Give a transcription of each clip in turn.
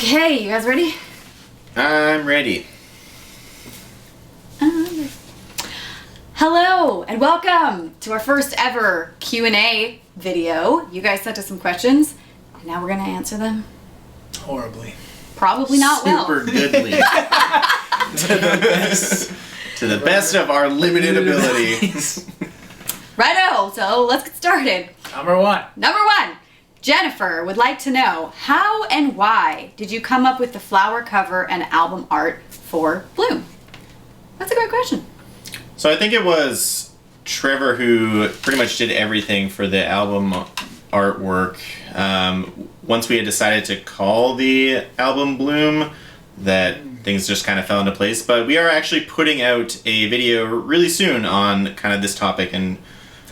Okay, you guys ready? I'm ready. Hello and welcome to our first ever Q&A video. You guys sent us some questions and now we're gonna answer them. Horribly. Probably not Super goodly. To the best of our limited ability. Righto, so let's get started. Number one. Number one, Jennifer would like to know, how and why did you come up with the flower cover and album art for Bloom? That's a great question. So I think it was Trevor who pretty much did everything for the album artwork. Once we had decided to call the album Bloom, that things just kind of fell into place. But we are actually putting out a video really soon on kind of this topic, and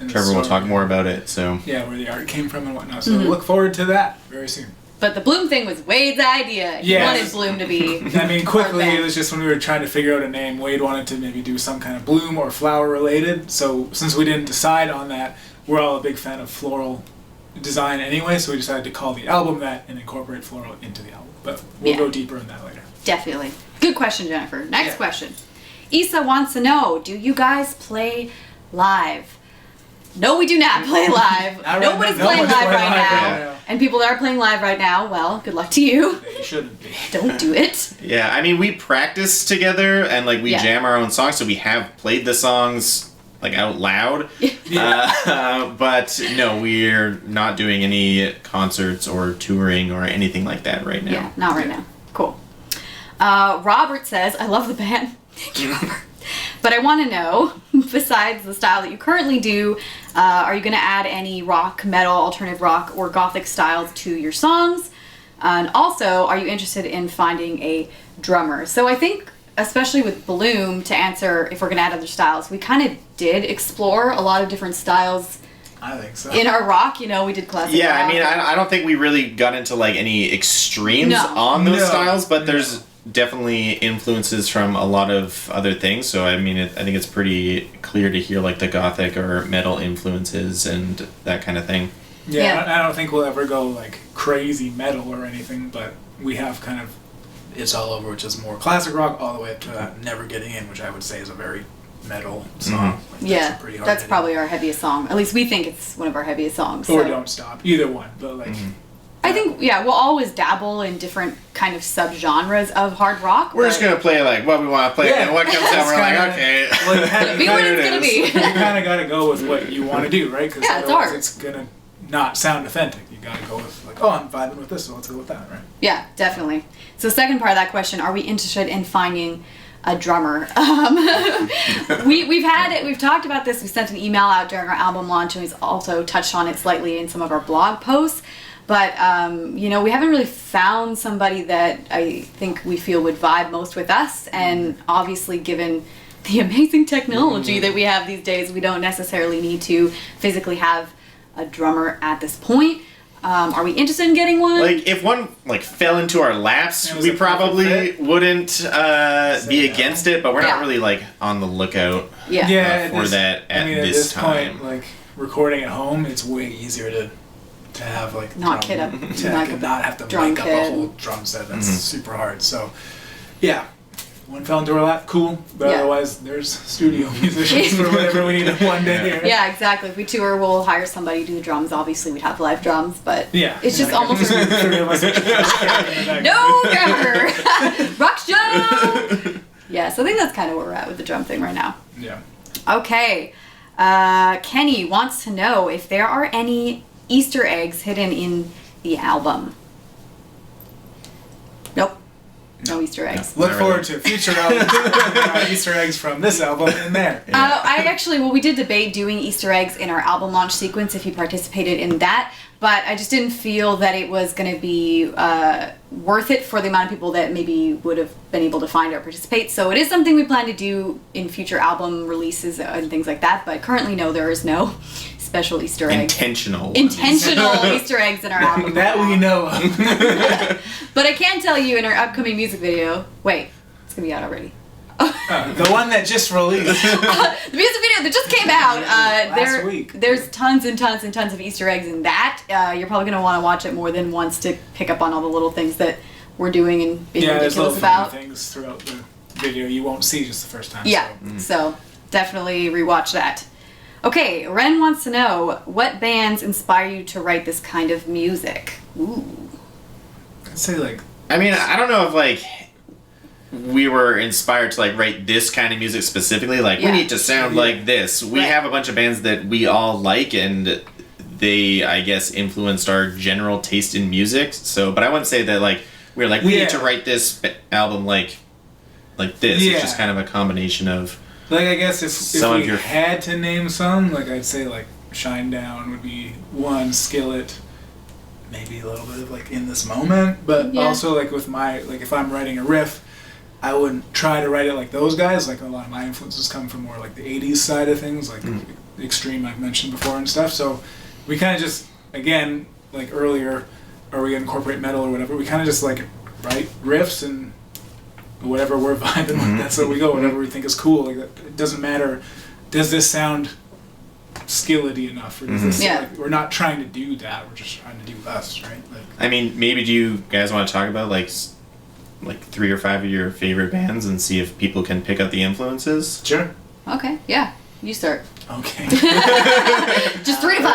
Trevor will talk more about it. So yeah, where the art came from and whatnot. So look forward to that very soon. But the Bloom thing was Wade's idea. He wanted Bloom to be... I mean, quickly, it was just when we were trying to figure out a name, Wade wanted to maybe do some kind of bloom or flower related. So since we didn't decide on that, we're all a big fan of floral design anyway, so we decided to call the album that and incorporate floral into the album. But we'll go deeper in that later. Definitely. Good question, Jennifer. Next question. Isa wants to know, do you guys play live? No, we do not play live. Nobody's playing live right now. And people that are playing live right now, well, good luck to you. They shouldn't be. Don't do it. yeah, I mean, we practice together and like we jam our own songs, so we have played the songs like out loud. But no, we're not doing any concerts or touring or anything like that right now. Yeah, not right now. Cool. Robert says, I love the band. Thank you, Robert. But I want to know, besides the style that you currently do, are you going to add any rock, metal, alternative rock, or gothic styles to your songs? And also, are you interested in finding a drummer? So I think, especially with Bloom, to answer if we're going to add other styles, we kind of did explore a lot of different styles. I think so. In our rock, you know, we did classic rock. I mean, I don't think we really got into like any extremes on those styles, but there's definitely influences from a lot of other things. So I mean, I think it's pretty clear to hear like the gothic or metal influences and that kind of thing. Yeah, I don't think we'll ever go like crazy metal or anything, but we have kind of It's All Over, which is more classic rock, all the way up to Never Getting In, which I would say is a very metal song. Mm-hmm. Like, that's probably our heaviest song. At least we think it's one of our heaviest songs. Or Don't Stop, either one. But like, I think we'll always dabble in different kind of subgenres of hard rock. We're just gonna play like what we want to play, and what comes out, we're like, okay. Well, be what it's gonna be. You kind of got to go with what you want to do, right? Because it's art. It's gonna not sound authentic. You got to go with like, oh, I'm vibing with this, so let's go with that, right? Yeah, definitely. So the second part of that question, are we interested in finding a drummer? We've talked about this. We sent an email out during our album launch, and we've also touched on it slightly in some of our blog posts. But we haven't really found somebody that I think we feel would vibe most with us. And obviously, given the amazing technology that we have these days, we don't necessarily need to physically have a drummer at this point. Are we interested in getting one? Like, if one like fell into our laps, we probably wouldn't be against it, but we're not really like on the lookout for that at this time. Point, like recording at home, it's way easier to have like not have to make up a whole drum set. That's super hard. So yeah, one fell into our lap, cool. But otherwise, there's studio musicians for whatever we need one day here. Yeah, exactly. If we tour, we'll hire somebody to do the drums. Obviously, we'd have live drums, but it's just almost three of us. No drummer. Rock show. Yeah, so I think that's kind of where we're at with the drum thing right now. Yeah. Okay. Kenny wants to know if there are any Easter eggs hidden in the album. Nope. No Easter eggs. Look forward to future albums. Easter eggs from this album in there. We did debate doing Easter eggs in our album launch sequence if you participated in that, but I just didn't feel that it was going to be worth it for the amount of people that maybe would have been able to find or participate. So it is something we plan to do in future album releases and things like that, but currently no, there is no special Easter eggs. Intentional Easter eggs in our album. That we know of. But I can tell you in our upcoming music video, wait, it's going to be out already. The one that just released. The music video that just came out. Last week. There's tons and tons and tons of Easter eggs in that. You're probably going to want to watch it more than once to pick up on all the little things that we're doing and being there's little ridiculous funny about. things throughout the video you won't see just the first time. Yeah, So. so definitely rewatch that. Okay, Ren wants to know, what bands inspire you to write this kind of music? Ooh. I'd say like. I mean, I don't know if like we were inspired to like write this kind of music specifically. Like we need to sound like this. We have a bunch of bands that we all like, and they, I guess, influenced our general taste in music. So, but I wouldn't say that like we're like we need to write this album like this. It's just kind of a combination of. Like I guess if we had to name some, like I'd say like Shinedown would be one, Skillet, maybe a little bit of like In This Moment, but also like with my like if I'm writing a riff, I wouldn't try to write it like those guys. Like a lot of my influences come from more like the 80s side of things, like Extreme I've mentioned before and stuff. So we kind of just, again, like earlier, or we incorporate metal or whatever, we kind of just like write riffs and whatever we're vibing with, that's where we go, whatever we think is cool. Like it doesn't matter, does this sound skillety enough? Or does this, like, we're not trying to do that, we're just trying to do us, right? Like, I mean, maybe do you guys want to talk about like 3 or 5 of your favorite bands and see if people can pick up the influences? Sure. Okay, yeah. You start. Okay. Just 3 to 5.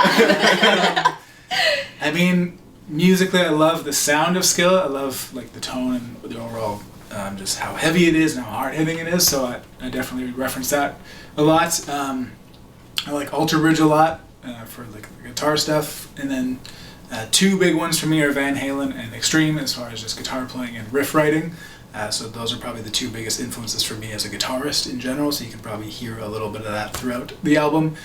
I mean, musically, I love the sound of Skillet. I love like the tone and the overall, just how heavy it is and how hard hitting it is. So I definitely reference that a lot. I like Alter Bridge a lot for like the guitar stuff, and then 2 big ones for me are Van Halen and Extreme as far as just guitar playing and riff writing. So those are probably the 2 biggest influences for me as a guitarist in general, so you can probably hear a little bit of that throughout the album.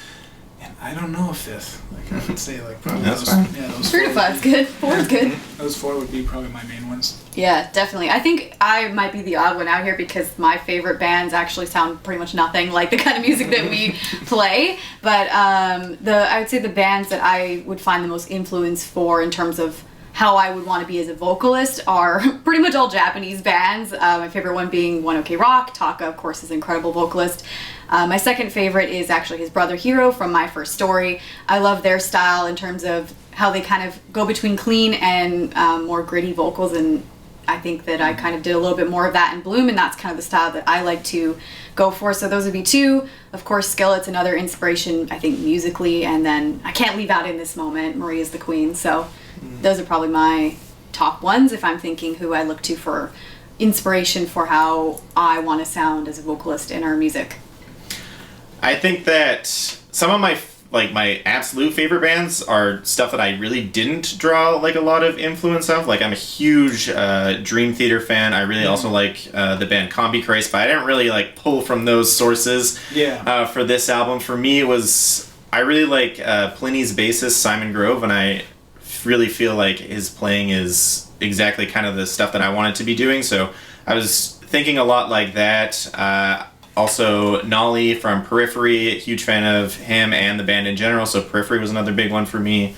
And I don't know a 5th. Like I would say like probably That's those, fine. those 3 to 5 is good. 4 is good. Those 4 would be probably my main ones. Yeah, definitely. I think I might be the odd one out here because my favorite bands actually sound pretty much nothing like the kind of music that we play. But I would say the bands that I would find the most influence for in terms of how I would want to be as a vocalist are pretty much all Japanese bands. My favorite one being One OK Rock. Taka, of course, is an incredible vocalist. My second favorite is actually his brother Hiro from My First Story. I love their style in terms of how they kind of go between clean and more gritty vocals, and I think that I kind of did a little bit more of that in Bloom, and that's kind of the style that I like to go for. So those would be 2. Of course, Skillet's another inspiration, I think, musically, and then I can't leave out In This Moment, Maria's the Queen. So those are probably my top ones if I'm thinking who I look to for inspiration for how I want to sound as a vocalist in our music. I think that some of my absolute favorite bands are stuff that I really didn't draw like a lot of influence of. Like I'm a huge Dream Theater fan. I really also like the band Combi Christ, but I didn't really like pull from those sources for this album. For me, it was I really like Pliny's bassist Simon Grove, and I really feel like his playing is exactly kind of the stuff that I wanted to be doing. So I was thinking a lot like that. Also, Nolly from Periphery, huge fan of him and the band in general, so Periphery was another big one for me.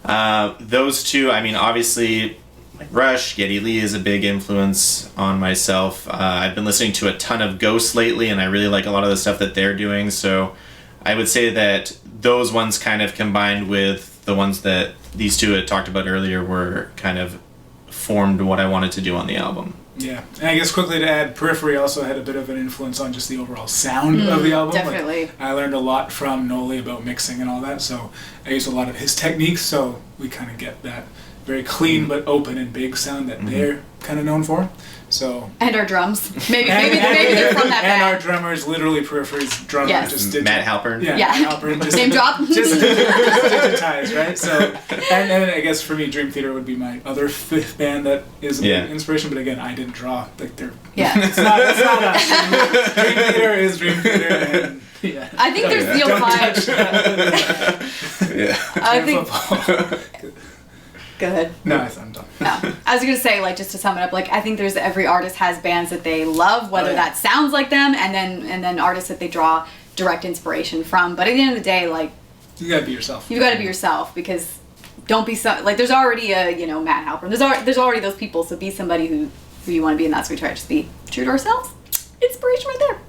Those 2, I mean, obviously, like Rush, Geddy Lee is a big influence on myself. I've been listening to a ton of Ghost lately, and I really like a lot of the stuff that they're doing, so I would say that those ones kind of combined with the ones that these 2 had talked about earlier were kind of formed what I wanted to do on the album. Yeah, and I guess quickly to add, Periphery also had a bit of an influence on just the overall sound of the album. Definitely. Like, I learned a lot from Noli about mixing and all that, so I used a lot of his techniques, so we kind of get that very clean but open and big sound that they're kind of known for. So and our drums. Maybe they're from that band. And our drummer is literally Periphery's drummer. Yes. Just Matt Halpern. Yeah. Matt Halpern. Just, Name drop. Just digitized, right? So, and I guess for me, Dream Theater would be my other 5th band that is a big inspiration. But again, I didn't draw like they're. Yeah. It's not us. Dream Theater is Dream Theater, and I think there's you'll find. I think. Go ahead. No, I'm done. No. I was gonna say, like, just to sum it up, like, I think there's every artist has bands that they love, whether that sounds like them, and then artists that they draw direct inspiration from. But at the end of the day, like, you gotta be yourself. You gotta be yourself, because don't be like, there's already a Matt Halpern. There's already those people, so be somebody who you want to be, and that's what we try to just be true to ourselves. Inspiration right there.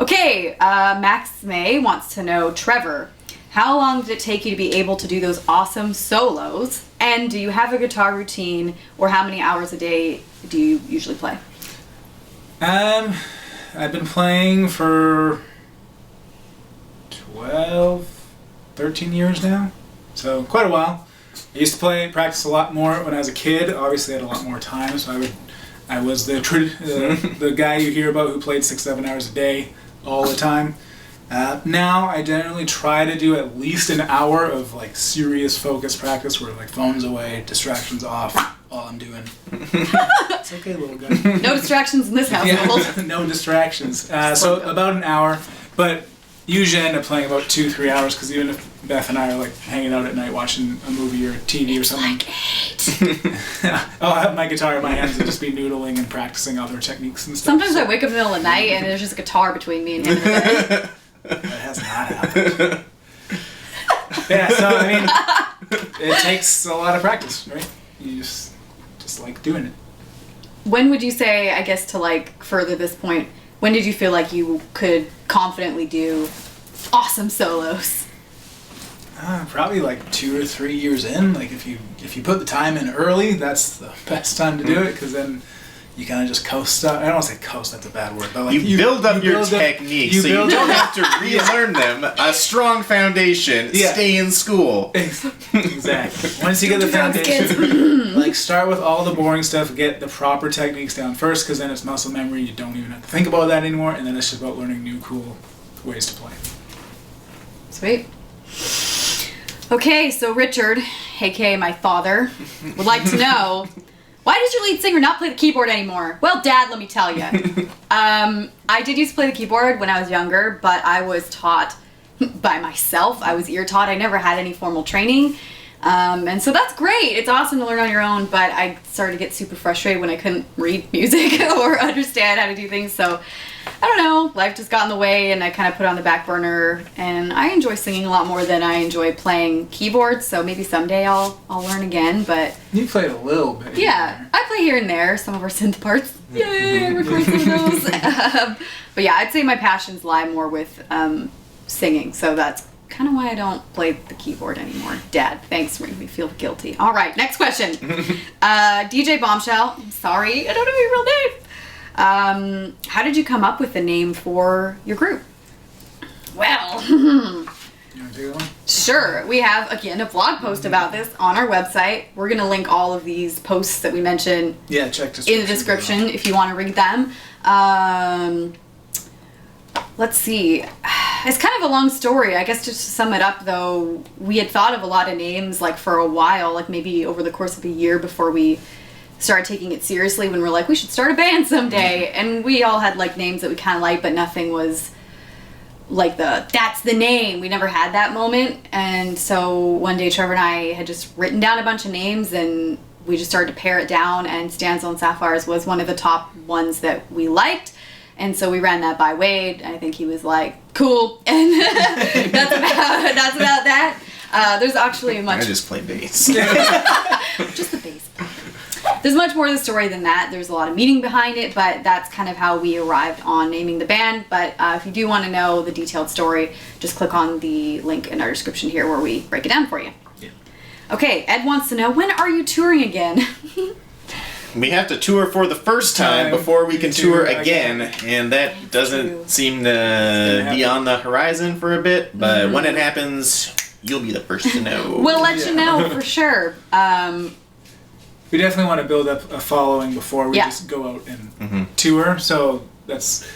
Okay, Max May wants to know, Trevor, How long did it take you to be able to do those awesome solos? And do you have a guitar routine, or how many hours a day do you usually play? I've been playing for 12, 13 years now, so quite a while. I used to practice a lot more when I was a kid. Obviously, I had a lot more time, so I was the guy you hear about who played 6-7 hours a day all the time. Now I generally try to do at least an hour of like serious focus practice where like phones away, distractions off, all I'm doing. It's okay, little guy. No distractions in this household. No distractions. So about an hour, but usually I end up playing about 2-3 hours because even if Beth and I are like hanging out at night watching a movie or TV or something. Like 8. I'll have my guitar in my hands and just be noodling and practicing other techniques and stuff. Sometimes I wake up in the middle of the night and there's just a guitar between me and him in the bed. That has not happened. Yeah, so I mean, it takes a lot of practice, right? You just like doing it. When would you say, I guess, to like further this point, when did you feel like you could confidently do awesome solos? Probably like 2 or 3 years in. Like if you put the time in early, that's the best time to do it because then you kind of just coast up. I don't want to say coast, that's a bad word. But like you build up your techniques so you don't have to relearn them. A strong foundation. Yeah. Stay in school. Exactly. Once you get the foundation, like start with all the boring stuff, get the proper techniques down first because then it's muscle memory. You don't even have to think about that anymore. And then it's just about learning new cool ways to play. Sweet. Okay, so Richard, aka my father, would like to know, why does your lead singer not play the keyboard anymore? Well, Dad, let me tell you. I did used to play the keyboard when I was younger, but I was taught by myself. I was ear taught. I never had any formal training. And so that's great. It's awesome to learn on your own, but I started to get super frustrated when I couldn't read music or understand how to do things. So I don't know, life just got in the way and I kind of put it on the back burner, and I enjoy singing a lot more than I enjoy playing keyboards, so maybe someday I'll learn again, but... You played a little bit. Yeah, I play here and there, some of our synth parts. Yay, I record some of those. But yeah, I'd say my passions lie more with singing, so that's kind of why I don't play the keyboard anymore. Dad, thanks for making me feel guilty. All right, next question. DJ Bombshell, sorry, I don't know your real name. How did you come up with the name for your group? Well, You want to do one? sure. We have, again, a blog post about this on our website. We're going to link all of these posts that we mentioned Yeah, check in the description if you want to read them. Let's see. It's kind of a long story. I guess just to sum it up, though, we had thought of a lot of names like for a while, like maybe over the course of a year before we started taking it seriously, when we're like, we should start a band someday. And we all had like names that we kind of liked, but nothing was like that's the name. We never had that moment. And so one day Trevor and I had just written down a bunch of names and we just started to pare it down, and Stanzel and Sapphires was one of the top ones that we liked. And so we ran that by Wade. I think he was like, cool. And that's about that. There's actually a much... I just play bass. just the bass. There's much more to the story than that. There's a lot of meaning behind it, but that's kind of how we arrived on naming the band. But if you do want to know the detailed story, just click on the link in our description here where we break it down for you. Yeah. Okay, Ed wants to know, when are you touring again? We have to tour for the first time before we can tour again, and that doesn't seem to be on the horizon for a bit, but when it happens, you'll be the first to know. We'll let you know for sure. We definitely want to build up a following before we just go out and tour, so that's...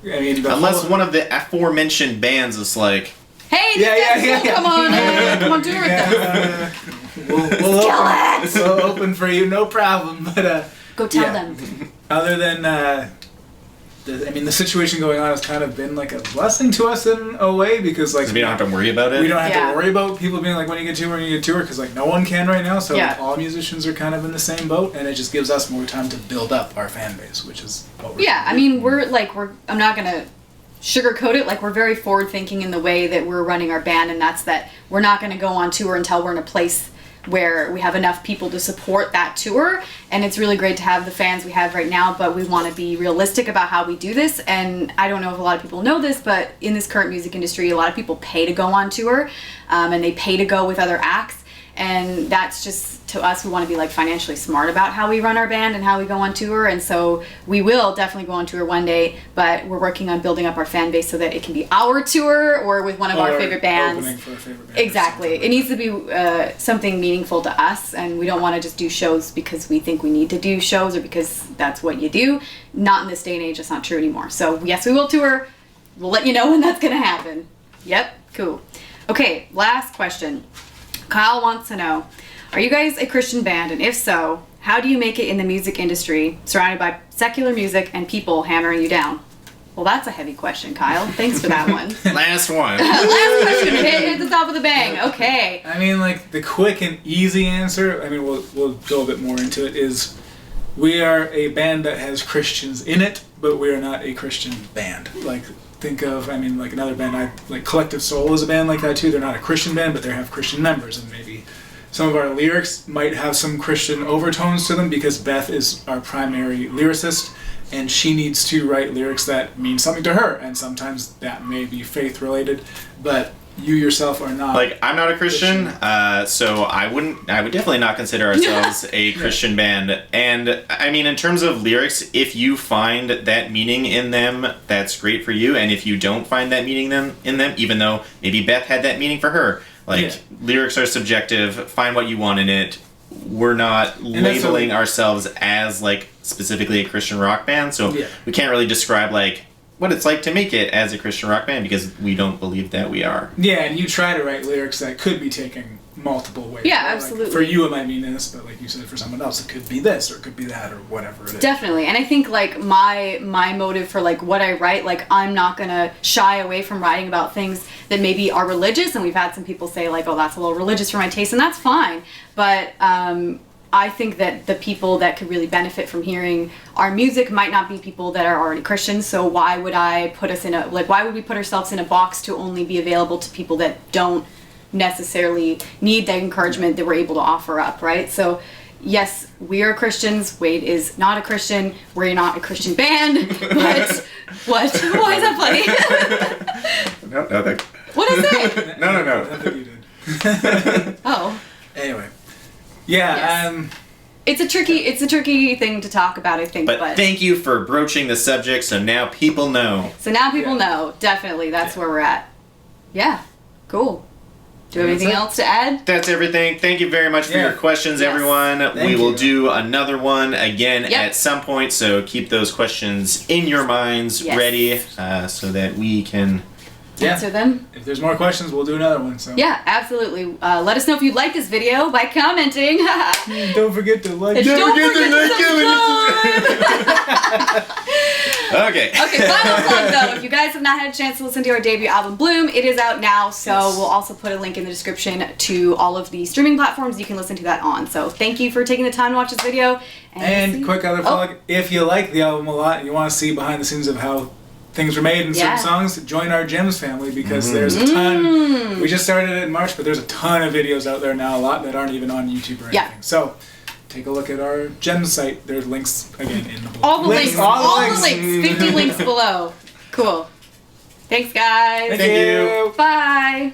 I mean, unless one of the aforementioned bands is like, hey, this guy's cool, come on, tour with us. We'll open for you, no problem. But go tell them. Other than, the situation going on has kind of been like a blessing to us in a way, because like we don't have to worry about it. We don't have to worry about people being like, when you get tour, because like no one can right now. So all musicians are kind of in the same boat, and it just gives us more time to build up our fan base, which is what we're doing. I mean, we're I'm not gonna sugarcoat it, like we're very forward thinking in the way that we're running our band, and that's that we're not going to go on tour until we're in a place where we have enough people to support that tour. And it's really great to have the fans we have right now, but we want to be realistic about how we do this. And I don't know if a lot of people know this, but in this current music industry, a lot of people pay to go on tour, and they pay to go with other acts. And that's just, to us, we want to be like financially smart about how we run our band and how we go on tour. And so we will definitely go on tour one day, but we're working on building up our fan base so that it can be our tour or with one of our favorite bands. Opening for a favorite band. Exactly. It needs to be something meaningful to us, and we don't want to just do shows because we think we need to do shows or because that's what you do. Not in this day and age, that's not true anymore. So yes, we will tour. We'll let you know when that's going to happen. Yep, cool. Okay, last question. Kyle wants to know, are you guys a Christian band? And if so, how do you make it in the music industry surrounded by secular music and people hammering you down? Well, that's a heavy question, Kyle. Thanks for that one. Last one. Last question. Hit the top of the bang. Okay. I mean, like, the quick and easy answer, I mean, we'll go a bit more into it, is we are a band that has Christians in it, but we are not a Christian band. Like, think of, I mean, like another band, like Collective Soul is a band like that too. They're not a Christian band, but they have Christian members, and maybe some of our lyrics might have some Christian overtones to them because Beth is our primary lyricist, and she needs to write lyrics that mean something to her, and sometimes that may be faith related, but you yourself are not. Like, I'm not a Christian, so I would definitely not consider ourselves a Christian band. And I mean, in terms of lyrics, if you find that meaning in them, that's great for you. And if you don't find that meaning in them, even though maybe Beth had that meaning for her, like, lyrics are subjective. Find what you want in it. We're not labeling ourselves as like specifically a Christian rock band, so we can't really describe like what it's like to make it as a Christian rock band because we don't believe that we are. Yeah, and you try to write lyrics that could be taken multiple ways. Yeah, right? absolutely. Like, for you it might mean this, but like you said, for someone else it could be this or it could be that or whatever it is. Definitely. And I think like my motive for like what I write, like I'm not gonna shy away from writing about things that maybe are religious, and we've had some people say like, oh, that's a little religious for my taste, and that's fine. But I think that the people that could really benefit from hearing our music might not be people that are already Christians. So why would why would we put ourselves in a box to only be available to people that don't necessarily need the encouragement that we're able to offer up, right? So yes, we are Christians. Wade is not a Christian. We're not a Christian band. But what? Why is that funny? No, nothing. What is it? No. I think you did. Oh. Anyway. Yeah, Yes. It's a tricky thing to talk about, I think. But thank you for broaching the subject, so now people know. So now people know. Definitely, that's where we're at. Yeah, cool. Do you have anything else to add? That's everything. Thank you very much for your questions, everyone. We will do another one again at some point, so keep those questions in your minds ready so that we can answer them. If there's more questions, we'll do another one. So yeah, absolutely. Let us know if you like this video by commenting. Don't forget to like. Don't forget to subscribe. Okay. Okay, final plug though. If you guys have not had a chance to listen to our debut album, Bloom, it is out now. So we'll also put a link in the description to all of the streaming platforms you can listen to that on. So thank you for taking the time to watch this video. And quick other plug, if you like the album a lot and you want to see behind the scenes of how things were made in certain songs, join our Gems family because there's a ton. We just started it in March, but there's a ton of videos out there now, a lot that aren't even on YouTube or anything. So take a look at our Gems site. There's links again in the blog. All the links. 50 links below. Cool. Thanks, guys. Thank you. Bye.